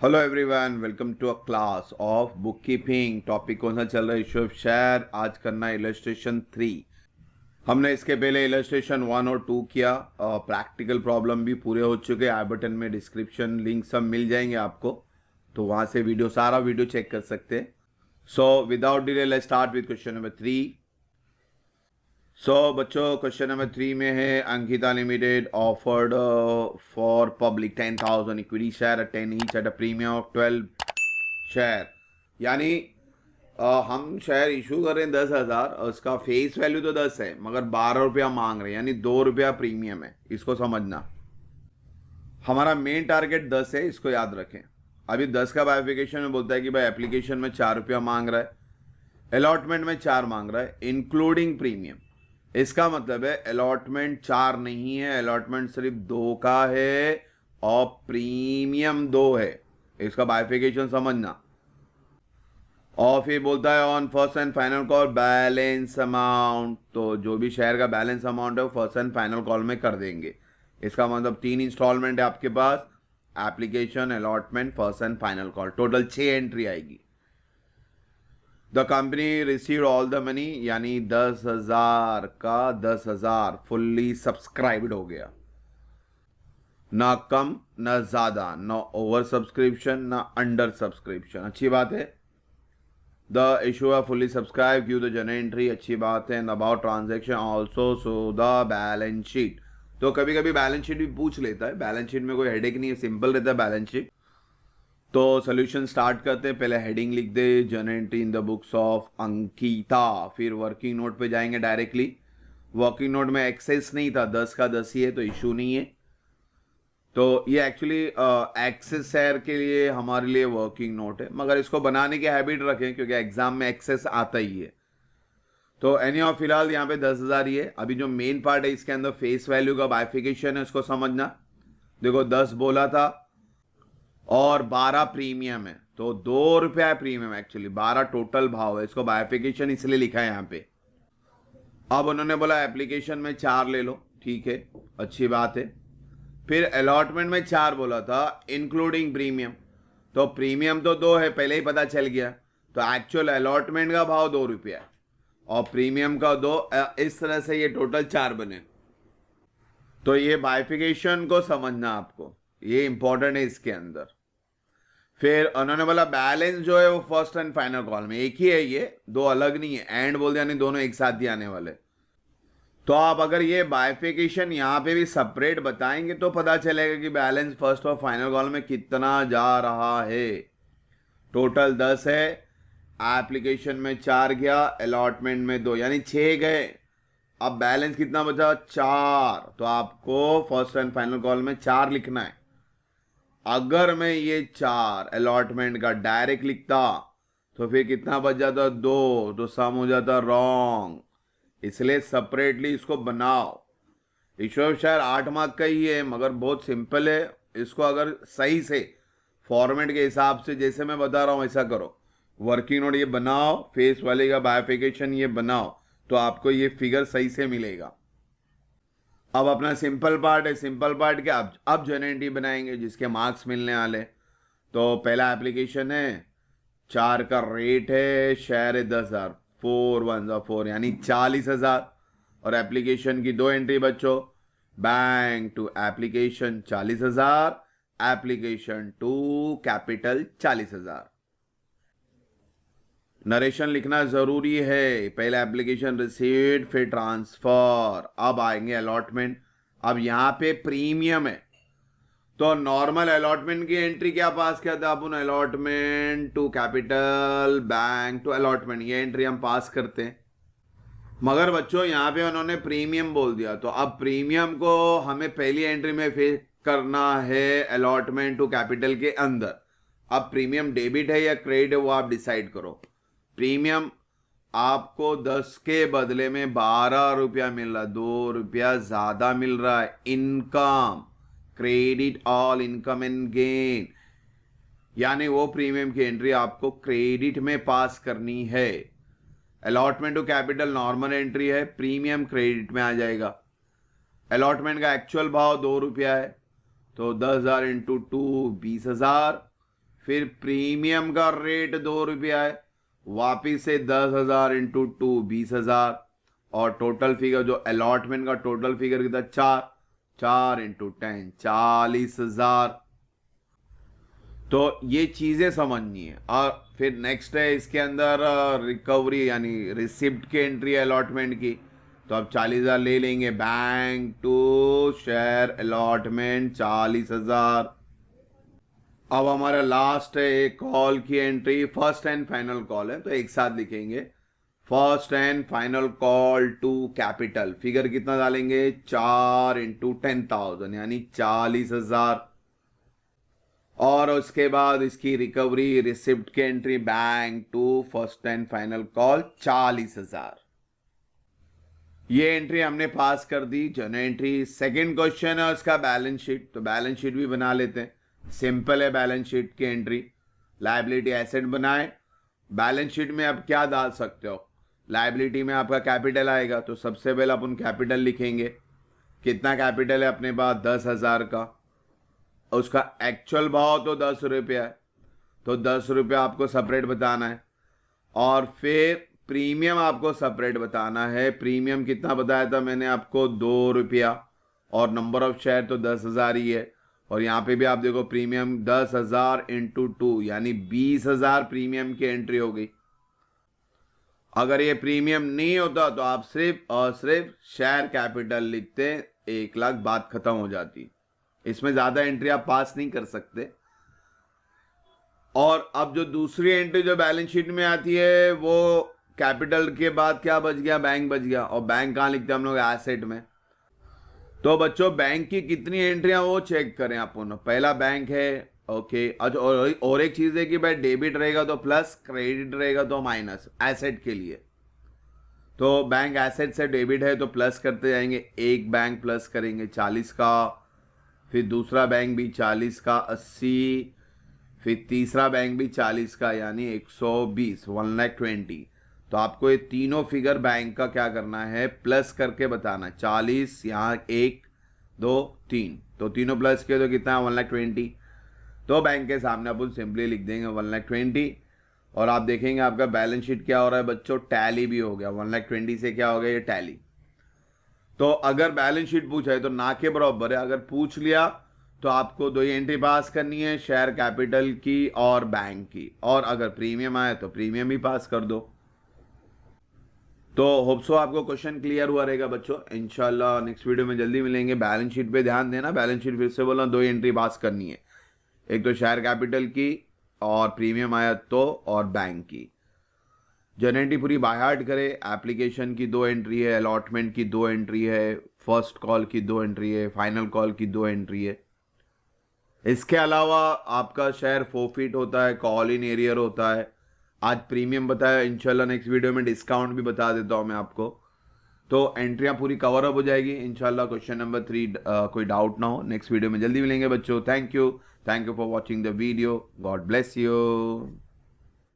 Hello everyone, welcome to a class of book keeping. Topic कौन सा चल रहा है? Issue of share. आज करना है इलस्ट्रेशन 3। हमने इसके पहले इलस्ट्रेशन 1 और 2 किया। प्रैक्टिकल प्रॉब्लम भी पूरे हो चुके हैं। आई बटन में डिस्क्रिप्शन लिंक सब मिल जाएंगे आपको, तो वहाँ से सारा वीडियो चेक कर सकते हैं। So without delay let's start with question number 3। बच्चों, क्वेश्चन नंबर 3 में है Ankita limited offered for public 10,000 equity share 10 each at a premium of 12 share. यानी हम शेयर इशू कर रहे हैं 10,000 और उसका फेस वैल्यू तो 10 है, मगर 12 रुपया मांग रहे हैं, यानी 2 रुपया प्रीमियम है। इसको समझना। हमारा मेन टारगेट 10 है, इसको याद रखें। अभी 10 का बाइफिकेशन में बोलता है कि भाई एप्लीकेशन में 4 रुपया मांग रहा है, अलॉटमेंट में 4 मांग रहा है इंक्लूडिंग प्रीमियम। इसका मतलब है अलॉटमेंट 4 नहीं है, अलॉटमेंट सिर्फ 2 का है और प्रीमियम 2 है। इसका बाइफिकेशन समझना। और फिर बोलता है on first and final call balance amount, तो जो भी शेयर का बैलेंस अमाउंट है वो फर्स्ट एंड फाइनल कॉल में कर देंगे। इसका मतलब 3 इंस्टॉलमेंट है आपके पास, application, allotment, first and final call, total 6 entry आएगी। The company receive all the money, यानी 10,000 का 10,000 फुल्ली सब्सक्राइब्ड हो गया। ना कम ना ज्यादा, ना ओवर सब्सक्रिप्शन ना अंडर सब्सक्रिप्शन। अच्छी बात है। The issue fully subscribe, give the general entry, अच्छी बात है। About transaction also so the balance sheet. तो कभी कभी बैलेंस शीट भी पूछ लेता है। बैलेंस शीट में कोई हेडेक नहीं है, सिंपल रहता है बैलेंस शीट। तो सोल्यूशन स्टार्ट करते हैं। पहले हेडिंग लिख दे, general entry in the books of Ankita. फिर वर्किंग नोट पे जाएंगे डायरेक्टली। वर्किंग नोट में एक्सेस नहीं था, 10 का 10 ही है, तो इशू नहीं है। तो ये एक्चुअली एक्सेस शेयर के लिए हमारे लिए वर्किंग नोट है, मगर इसको बनाने की हैबिट रखें क्योंकि एग्जाम में एक्सेस आता ही है। तो एनी ऑफ फिलहाल यहाँ पे 10,000 ही है। अभी जो मेन पार्ट है इसके अंदर फेस वैल्यू का बाइफिकेशन है, उसको समझना। देखो 10 बोला था और 12 प्रीमियम है, तो 2 रुपया प्रीमियम, एक्चुअली 12 टोटल भाव है। इसको बाइफिकेशन इसलिए लिखा है यहाँ पे। अब उन्होंने बोला एप्लीकेशन में 4 ले लो, ठीक है, अच्छी बात है। फिर अलॉटमेंट में 4 बोला था इंक्लूडिंग प्रीमियम, तो प्रीमियम तो 2 है, पहले ही पता चल गया। तो एक्चुअल अलॉटमेंट का भाव 2 रुपया है और प्रीमियम का 2। इस तरह से ये टोटल 4 बने। तो ये बाइफिकेशन को समझना आपको, ये इंपॉर्टेंट है इसके अंदर। फिर उन्होंने बोला बैलेंस जो है वो फर्स्ट एंड फाइनल कॉल में एक ही है, ये 2 अलग नहीं है। एंड बोल दिया, नहीं दोनों एक साथ ही आने वाले। तो आप अगर ये बाइफिकेशन यहाँ पे भी सेपरेट बताएंगे तो पता चलेगा कि बैलेंस फर्स्ट और फाइनल कॉल में कितना जा रहा है। टोटल 10 है, एप्लीकेशन में 4 गया, अलॉटमेंट में 2, यानी 6 गए। अब बैलेंस कितना बचा? 4। तो आपको फर्स्ट एंड फाइनल कॉल में 4 लिखना है। अगर मैं ये 4 अलॉटमेंट का डायरेक्ट लिखता तो फिर कितना बच जाता? 2, तो सम हो जाता रॉन्ग। इसलिए सेपरेटली इसको बनाओ। इशू शेयर 8 मार्क का ही है, मगर बहुत सिंपल है। इसको अगर सही से फॉर्मेट के हिसाब से जैसे मैं बता रहा हूं ऐसा करो। वर्किंग नोट ये बनाओ, फेस वाले का बाइफिकेशन ये बनाओ, तो आपको ये फिगर सही से मिलेगा। अब अपना सिंपल पार्ट है। सिंपल पार्ट क्या, अब जनरेटी बनाएंगे जिसके मार्क्स मिलने वाले। तो पहला एप्लीकेशन है, 4 का रेट है, शेयर है 10,000, 4 1 4, यानी 40,000। और एप्लीकेशन की 2 एंट्री बच्चों, bank to application 40,000, application to capital 40,000। Narration लिखना जरूरी है। पहले एप्लीकेशन रिसीव्ड, फिर ट्रांसफर, अब आएंगे अलॉटमेंट। अब यहां पे प्रीमियम है, तो नॉर्मल अलॉटमेंट की एंट्री क्या पास किया था अपन? Allotment to capital, bank to allotment, ये एंट्री हम पास करते हैं। मगर बच्चों यहां पे उन्होंने प्रीमियम बोल दिया, तो अब प्रीमियम को हमें पहली एंट्री में फेस करना है अलॉटमेंट टू कैपिटल के अंदर। अब प्रीमियम डेबिट है या क्रेडिट है वो आप डिसाइड करो। प्रीमियम आपको 10 के बदले में 12 रुपया मिल रहा है, 2 रुपया ज्यादा मिल रहा है। Income, credit all income and gain, यानी वो प्रीमियम की एंट्री आपको क्रेडिट में पास करनी है। Allotment to capital normal entry है, प्रीमियम क्रेडिट में आ जाएगा। अलॉटमेंट का एक्चुअल भाव 2 रुपया है, तो 10,000 इंटू 2 20,000, फिर प्रीमियम का रेट 2 रुपया है, वापिस से 10,000 इंटू 2 20,000, और टोटल फिगर जो अलॉटमेंट का टोटल फिगर कितना 4 इंटू 10 40,000। तो ये चीजें समझनी है। और फिर नेक्स्ट है इसके अंदर रिकवरी यानी रिसिप्ट की एंट्री अलॉटमेंट की। तो अब 40,000 ले लेंगे, बैंक टू शेयर अलॉटमेंट 40,000। अब हमारा लास्ट है एक कॉल की entry, first and final call है तो एक साथ लिखेंगे, first and final call to capital. Figure कितना डालेंगे 4 इंटू 10,000 यानी 40,000। और उसके बाद इसकी रिकवरी रिसिप्ट की entry bank to first and final call 40,000। ये एंट्री हमने पास कर दी, जर्नल एंट्री। सेकंड क्वेश्चन है उसका बैलेंस शीट, तो बैलेंस शीट भी बना लेते हैं। सिंपल है बैलेंस शीट की एंट्री, लायबिलिटी एसेट बनाए। बैलेंस शीट में आप क्या डाल सकते हो, लायबिलिटी में आपका कैपिटल आएगा, तो सबसे पहले अपन कैपिटल लिखेंगे। कितना कैपिटल है अपने पास 10,000 का, उसका एक्चुअल भाव तो 10 रुपया है, तो 10 रुपया आपको सेपरेट बताना है। और फिर प्रीमियम आपको सेपरेट बताना है। प्रीमियम कितना बताया था मैंने आपको 2 रुपया, और नंबर ऑफ शेयर तो 10,000 ही है। और यहाँ पे भी आप देखो प्रीमियम 10,000 इंटू 2 यानी 20,000 प्रीमियम की एंट्री हो गई। अगर ये प्रीमियम नहीं होता तो आप सिर्फ और सिर्फ शेयर कैपिटल लिखते, 1 लाख, बात खत्म हो जाती। इसमें ज्यादा एंट्री आप पास नहीं कर सकते। और अब जो दूसरी एंट्री जो बैलेंस शीट में आती है वो कैपिटल के बाद क्या बच गया, बैंक बच गया। और बैंक कहाँ लिखते हैं हम लोग, एसेट में। तो बच्चों बैंक की कितनी एंट्रियां वो चेक करें अपन। पहला बैंक है, ओके। और एक चीज है कि भाई डेबिट रहेगा तो प्लस, क्रेडिट रहेगा तो माइनस, एसेट के लिए। तो बैंक एसेट से डेबिट है तो प्लस करते जाएंगे। एक बैंक प्लस करेंगे 40 का, फिर दूसरा बैंक भी 40 का 80, फिर तीसरा बैंक भी 40 का यानी 120 1,20,000। तो आपको ये तीनों फिगर बैंक का क्या करना है, प्लस करके बताना। 40 यहाँ 1 2 3, तो तीनों प्लस किए तो कितना है 1,20,000। तो बैंक के सामने अपन सिंपली लिख देंगे 1,20,000। और आप देखेंगे आपका बैलेंस शीट क्या हो रहा है बच्चों, टैली भी हो गया। 1,20,000 से क्या हो गया, ये टैली। तो अगर बैलेंस शीट पूछा है तो ना के बराबर है। अगर पूछ लिया तो आपको 2 ही एंट्री पास करनी है, शेयर कैपिटल की और बैंक की। और अगर प्रीमियम आए तो प्रीमियम ही पास कर दो। तो होप सो आपको क्वेश्चन क्लियर हुआ रहेगा बच्चों। इंशाल्लाह नेक्स्ट वीडियो में जल्दी मिलेंगे। बैलेंस शीट पे ध्यान देना, बैलेंस शीट फिर से बोला 2 एंट्री पास करनी है, एक तो शेयर कैपिटल की और प्रीमियम आया तो, और बैंक की। जर्नल एंट्री पूरी बाय हार्ट करे। एप्लीकेशन की 2 एंट्री है, अलॉटमेंट की 2 एंट्री है, फर्स्ट कॉल की 2 एंट्री है, फाइनल कॉल की 2 एंट्री है। इसके अलावा आपका शेयर फोरफिट होता है, कॉल इन एरियर होता है। आज प्रीमियम बताया, इंशाल्लाह नेक्स्ट वीडियो में डिस्काउंट भी बता देता हूं मैं आपको। तो एंट्रियां पूरी कवर अप हो जाएगी इंशाल्लाह। क्वेश्चन नंबर 3 कोई डाउट ना हो। नेक्स्ट वीडियो में जल्दी मिलेंगे बच्चों। Thank you for watching the video. God bless you.